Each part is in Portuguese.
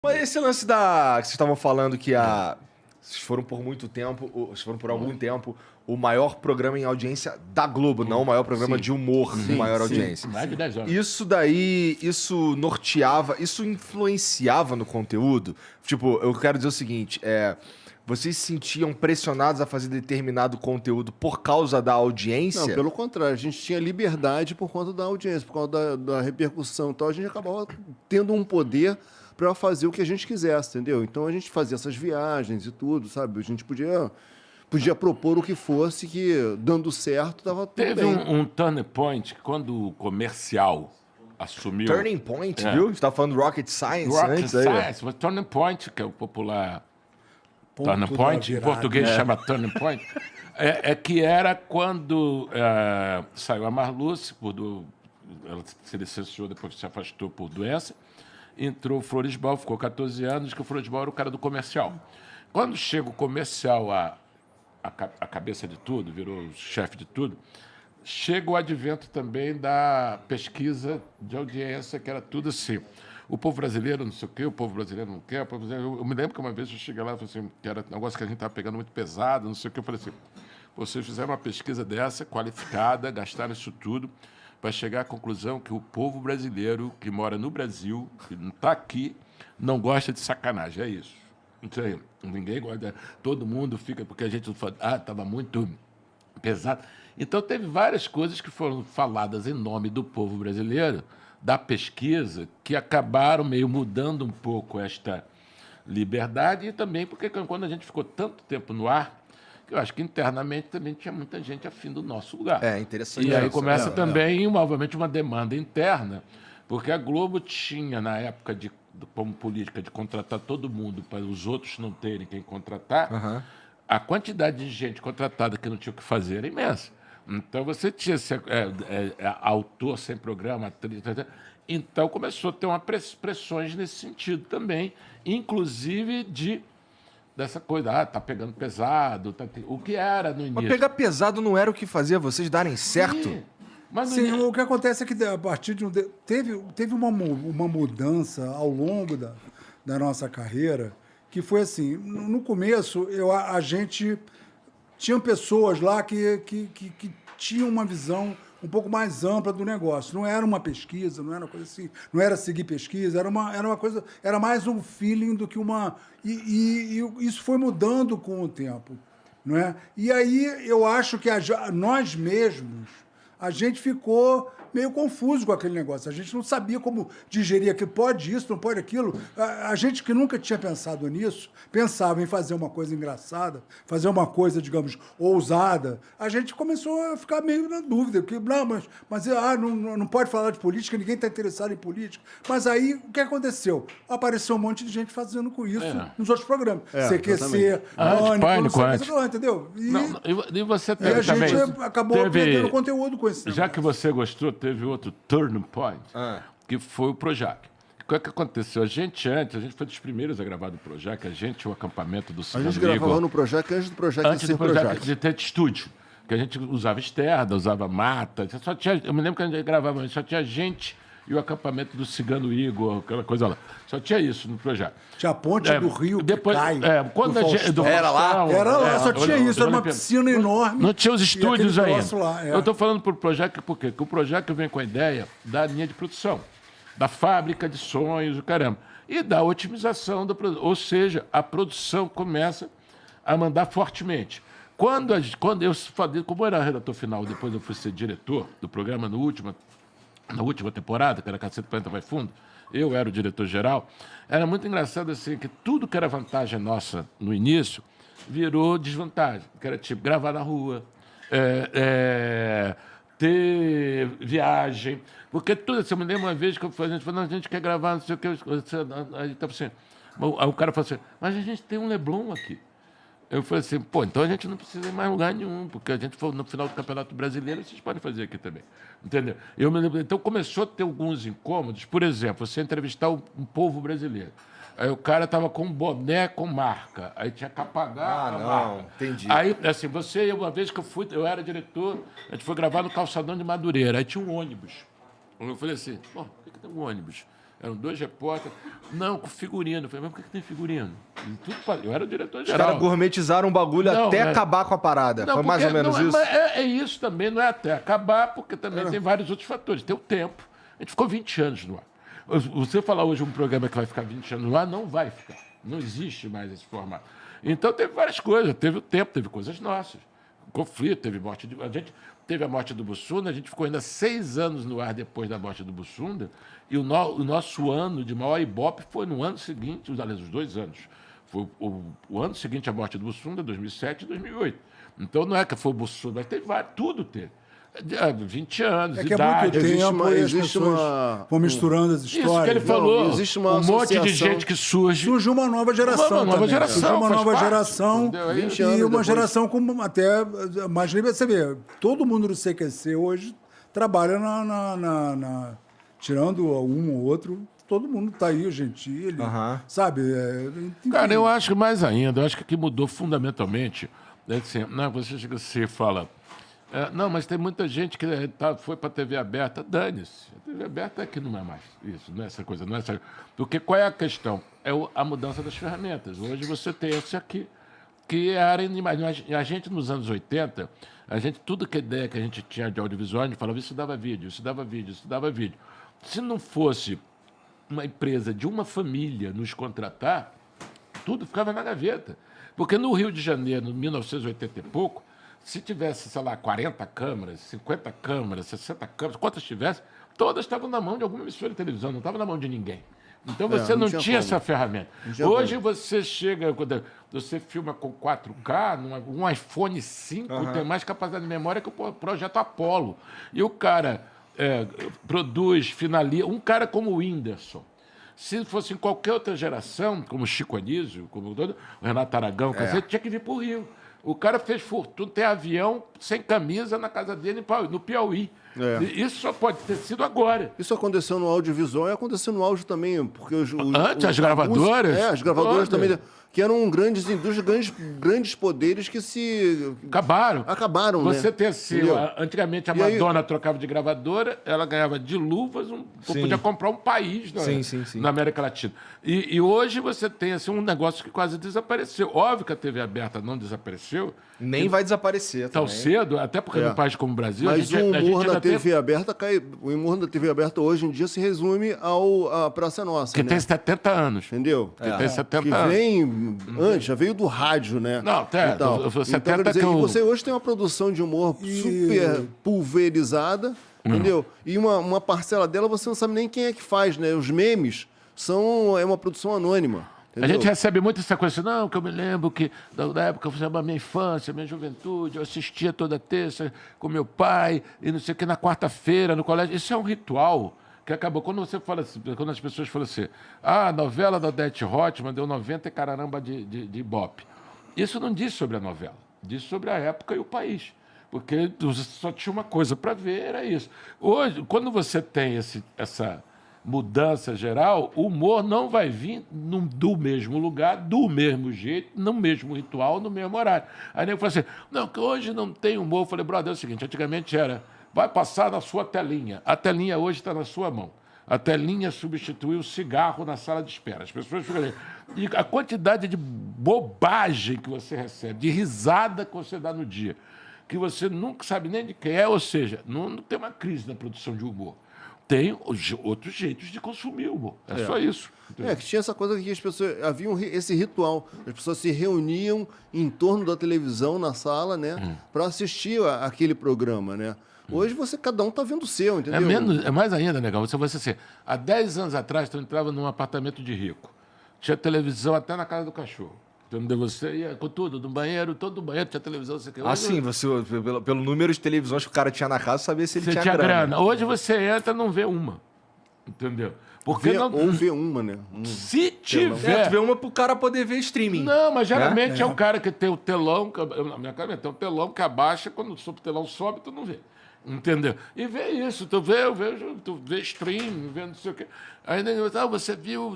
Mas esse lance da... que vocês estavam falando que vocês foram por muito tempo, vocês foram por algum tempo o maior programa em audiência da Globo, não o maior programa de humor com maior audiência. Mais de 10 anos. Isso daí, isso norteava, isso influenciava no conteúdo? Tipo, eu quero dizer o seguinte, vocês se sentiam pressionados a fazer determinado conteúdo por causa da audiência? Não, pelo contrário, a gente tinha liberdade por conta da audiência, por causa da repercussão. Então a gente acabava tendo um poder para fazer o que a gente quisesse, entendeu? Então a gente fazia essas viagens e tudo, sabe? A gente podia propor o que fosse, que dando certo estava tudo Teve bem. um turning point que quando o comercial assumiu... Turning point, viu? A gente tá falando Rocket Science Rocket antes aí. Science, mas turning point, que é o popular Ponto turning da point, em virada. português chama turning point, que era quando saiu a Marluce, ela se licenciou, depois se afastou por doença, entrou o Floresbal, ficou 14 anos, que o Floresbal era o cara do comercial. Quando chega o comercial a cabeça de tudo, virou o chefe de tudo, chega o advento também da pesquisa de audiência, que era tudo assim. O povo brasileiro não sei o quê, o povo brasileiro não quer. Eu me lembro que uma vez eu cheguei lá e falei assim, que era um negócio que a gente estava pegando muito pesado, não sei o quê. Eu falei assim, vocês fizeram uma pesquisa dessa, qualificada, gastaram isso tudo, para chegar à conclusão que o povo brasileiro que mora no Brasil, que não está aqui, não gosta de sacanagem. É isso. Não sei, ninguém gosta. Todo mundo fica, porque a gente fala, estava muito pesado. Então, teve várias coisas que foram faladas em nome do povo brasileiro, da pesquisa, que acabaram meio mudando um pouco esta liberdade, e também porque quando a gente ficou tanto tempo no ar, eu acho que internamente também tinha muita gente afim do nosso lugar. É, interessante. E aí começa também, obviamente, uma demanda interna, porque a Globo tinha, na época, como política, de contratar todo mundo para os outros não terem quem contratar, a quantidade de gente contratada que não tinha o que fazer era imensa. Então, você tinha autor sem programa, atriz, então começou a ter uma pressões nesse sentido também, inclusive dessa coisa, tá pegando pesado, o que era no início. Mas pegar pesado não era o que fazia vocês darem certo? Sim, mas Sim, o que acontece é que a partir de teve uma mudança ao longo da nossa carreira, que foi assim, no começo a gente tinha pessoas lá que tinham uma visão um pouco mais ampla do negócio. Não era uma pesquisa, não era uma coisa assim, não era seguir pesquisa, era uma coisa, era mais um feeling do que uma... E isso foi mudando com o tempo, não é? E aí eu acho que nós mesmos, a gente ficou meio confuso com aquele negócio. A gente não sabia como digerir aquilo. Pode isso, não pode aquilo. A gente que nunca tinha pensado nisso, pensava em fazer uma coisa engraçada, fazer uma coisa, digamos, ousada. A gente começou a ficar meio na dúvida. Porque, não pode falar de política, ninguém está interessado em política. Mas aí, o que aconteceu? Apareceu um monte de gente fazendo com isso nos outros programas. CQC, Pânico, entendeu? E você E teve a gente também... acabou perdendo conteúdo com esse Já negócio. que você gostou, teve outro turning point, que foi o Projac. O que é que aconteceu? A gente foi dos primeiros a gravar do Projac, o acampamento do A Cigano gente gravava Igor, no Projac antes do Projac antes ser do Projac Projac. de ter estúdio, que a gente usava externa, usava mata, eu me lembro que a gente gravava, só tinha gente e o acampamento do Cigano Igor, aquela coisa lá. Só tinha isso no Projac. Tinha a ponte do rio depois, que cai. Quando do a gente, Faustão. do Era lá? Faustão, Era lá, só tinha isso, era uma Olimpíada. piscina enorme. Não tinha os e estúdios aquele ainda. troço lá, Eu estou falando para o Projac por quê? Porque o Projac vem com a ideia da linha de produção, da fábrica de sonhos, o caramba, e da otimização da produção. Ou seja, a produção começa a mandar fortemente. Quando eu falei, como eu era redator final, depois eu fui ser diretor do programa na última temporada, que era Cacete Planeta Vai Fundo, eu era o diretor-geral, era muito engraçado assim, que tudo que era vantagem nossa no início virou desvantagem, que era tipo gravar na rua, ter viagem, porque tudo assim, eu me lembro uma vez que a gente falou, a gente quer gravar, não sei o que, aí estava assim, aí o cara falou assim, mas a gente tem um Leblon aqui. Eu falei assim, então a gente não precisa ir mais lugar nenhum, porque a gente for no final do Campeonato Brasileiro, vocês podem fazer aqui também. Entendeu? Eu me lembro, então começou a ter alguns incômodos. Por exemplo, você entrevistar um povo brasileiro. Aí o cara estava com um boné com marca. Aí tinha que apagar a marca. Entendi. Aí, assim, uma vez que eu era diretor, a gente foi gravar no Calçadão de Madureira. Aí tinha um ônibus. Eu falei assim, por que tem um ônibus? Eram 2 repórteres. Não, com figurino. Eu falei, mas por que tem figurino? Eu era o Os diretor-geral. caras gourmetizaram o bagulho Não, até é. acabar com a parada. Não, Foi mais ou porque menos não isso? É isso também, não é até acabar, porque também tem vários outros fatores. Tem o tempo. A gente ficou 20 anos no ar. Você falar hoje um programa que vai ficar 20 anos no ar, não vai ficar. Não existe mais esse formato. Então teve várias coisas. Teve o tempo, teve coisas nossas. Conflito, teve morte de... A gente teve a morte do Bussunda, a gente ficou ainda 6 anos no ar depois da morte do Bussunda, e o nosso ano de maior ibope foi no ano seguinte, aliás, os 2 anos. Foi o ano seguinte à morte do Bussunda, 2007 e 2008. Então não é que foi o Bussunda, mas teve vários, tudo teve. 20 anos, É que é idade. muito tempo e as existe pessoas uma- vão misturando as Isso que histórias. ele falou. existe uma um monte de associação. gente que surge. Surgiu uma nova geração Uma nova também. geração, Surgiu uma faz nova parte, geração entendeu? 20 e anos uma depois. geração com até mais livre. Você vê, todo mundo do CQC hoje trabalha tirando um ou outro, todo mundo está aí, o Gentili, Aham. sabe? Enfim. Cara, eu acho que mais ainda, eu acho que o que mudou fundamentalmente, é assim, não, você fala, não, mas tem muita gente que foi para a TV aberta, dane-se, a TV aberta é que não é mais isso, não é essa coisa, não é essa... Porque qual é a questão? É a mudança das ferramentas. Hoje você tem esse aqui, que era inimaginável. A gente, nos anos 80, tudo que ideia que a gente tinha de audiovisual, a gente falava, isso dava vídeo, isso dava vídeo, isso dava vídeo. Se não fosse uma empresa de uma família nos contratar, tudo ficava na gaveta. Porque no Rio de Janeiro, em 1980 e pouco, se tivesse, sei lá, 40 câmeras, 50 câmeras, 60 câmeras, quantas tivesse, todas estavam na mão de alguma emissora de televisão, não estavam na mão de ninguém. Então você não não tinha tinha como. essa ferramenta. Não tinha Hoje como. você chega, quando você filma com 4K, um iPhone 5 tem mais capacidade de memória que o projeto Apollo. E o cara produz, finaliza. Um cara como o Whindersson, se fosse em qualquer outra geração, como Chico Anísio, como o Renato Aragão, tinha que vir para o Rio. O cara fez fortuna, tem avião sem camisa na casa dele no Piauí. E isso só pode ter sido agora. Isso aconteceu no audiovisual e aconteceu no áudio também, porque Antes, as gravadoras? as gravadoras Todas. também, que eram grandes indústrias, grandes poderes que se Acabaram, né? Você tem assim, Entendeu? antigamente a E aí- Madonna trocava de gravadora, ela ganhava de luvas, podia comprar um país na América Latina. E hoje você tem assim, um negócio que quase desapareceu. Óbvio que a TV aberta não desapareceu, Nem vai desaparecer tão também. cedo, até porque num país como o Brasil, Mas a o gente humor ainda da TV aberta o humor da TV aberta hoje em dia se resume à Praça Nossa, que né? tem 70 anos. Entendeu? Que tem 70 Que anos. vem antes, já veio do rádio, né? Não, E tal. eu sou Então, 70 quer dizer, que eu- e você hoje tem uma produção de humor super pulverizada, entendeu? E uma parcela dela você não sabe nem quem é que faz, né? Os memes é uma produção anônima. A gente recebe muito essa coisa assim, não, que eu me lembro que da época, da minha infância, minha juventude, eu assistia toda terça com meu pai, e não sei o que, na quarta-feira, no colégio. Isso é um ritual que acabou. Quando você fala assim, quando as pessoas falam assim, a novela da Odete Roitman deu 90 e caramba de Ibope. Isso não diz sobre a novela, diz sobre a época e o país. Porque só tinha uma coisa para ver, era isso. Hoje, quando você tem essa mudança geral, o humor não vai vir do mesmo lugar, do mesmo jeito, no mesmo ritual, no mesmo horário. Aí eu falei assim, não, que hoje não tem humor. Eu falei, brother, é o seguinte, antigamente era, vai passar na sua telinha. A telinha hoje está na sua mão. A telinha substituiu o cigarro na sala de espera. As pessoas ficam ali. E a quantidade de bobagem que você recebe, de risada que você dá no dia, que você nunca sabe nem de quem é, ou seja, não tem uma crise na produção de humor. Tem outros jeitos de consumir o humor. É só isso. Que tinha essa coisa que as pessoas... Havia esse ritual. As pessoas se reuniam em torno da televisão, na sala, né? Para assistir aquele programa, né? Hoje cada um tá vendo o seu, entendeu? É mais ainda, negão. Você assim, há 10 anos atrás, tu entrava num apartamento de rico. Tinha televisão até na casa do cachorro. Entendeu? Você ia com tudo, no banheiro, todo banheiro tinha televisão. Você quer. Assim, pelo número de televisões que o cara tinha na casa, sabia se ele Você tinha grana. Hoje você entra e não vê uma. Entendeu? Porque Ou ver uma, né? se tiver. Tu vê uma pro cara poder ver streaming. Não, mas geralmente é o cara que tem o telão, na minha casa tem um telão que abaixa, quando o telão sobe, tu não vê. Entendeu? E vê isso, tu vê stream, vê não sei o quê. Aí você viu,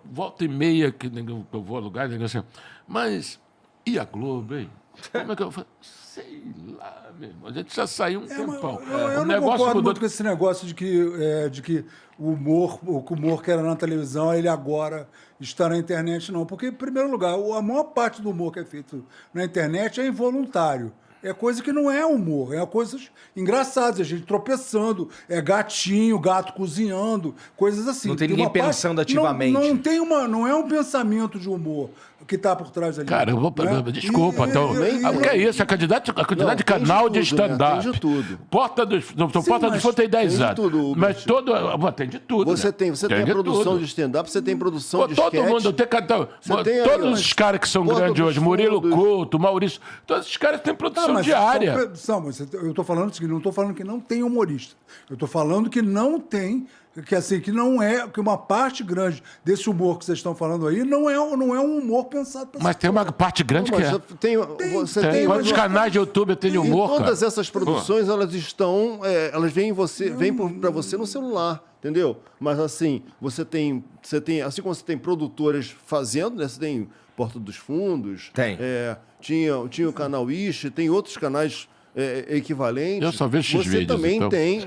volta e meia que eu vou a lugar, assim, mas e a Globo, hein? Como é que eu falei? Sei lá, meu irmão. A gente já saiu um tempão. Eu não concordo muito com esse negócio de que o humor que era na televisão, ele agora está na internet, não. Porque, em primeiro lugar, a maior parte do humor que é feito na internet é involuntário. É coisa que não é humor, é coisas engraçadas, a gente tropeçando, é gatinho, gato cozinhando, coisas assim. Não tem ninguém pensando ativamente. Não é um pensamento de humor que está por trás ali. Cara, eu vou. né? Desculpa, então. O que é isso? A quantidade Não, de canal de tudo, né? stand-up. Tem de tudo. Porta dos mas Fundos tem 10 tem de anos. tudo, Mas Uber. todo. Tem de tudo. Você né? tem a de produção tudo. de stand-up, você tem produção Pô, de todo sketch. mundo tem Você tem aí, todos ó, os caras que são Porta grandes dos hoje, Murilo Fundos. Couto, Maurício, todos esses caras têm produção mas diária. eu estou falando o seguinte, não estou falando que não tem humorista. Eu estou falando que não tem, que não é, que uma parte grande desse humor que vocês estão falando aí não é um humor pensado para Mas tem uma parte grande Não, que mas é. você Tem. tem Quantos canais de YouTube tem de E humor, cara? todas essas produções, elas estão. Elas vêm para você no celular, entendeu? Mas assim, você tem. Assim como você tem produtoras fazendo, né? Você tem Porta dos Fundos. Tem. Tinha o canal Ishi, tem outros canais equivalentes. Eu só vejo Você X-Vídeos, também então. tem.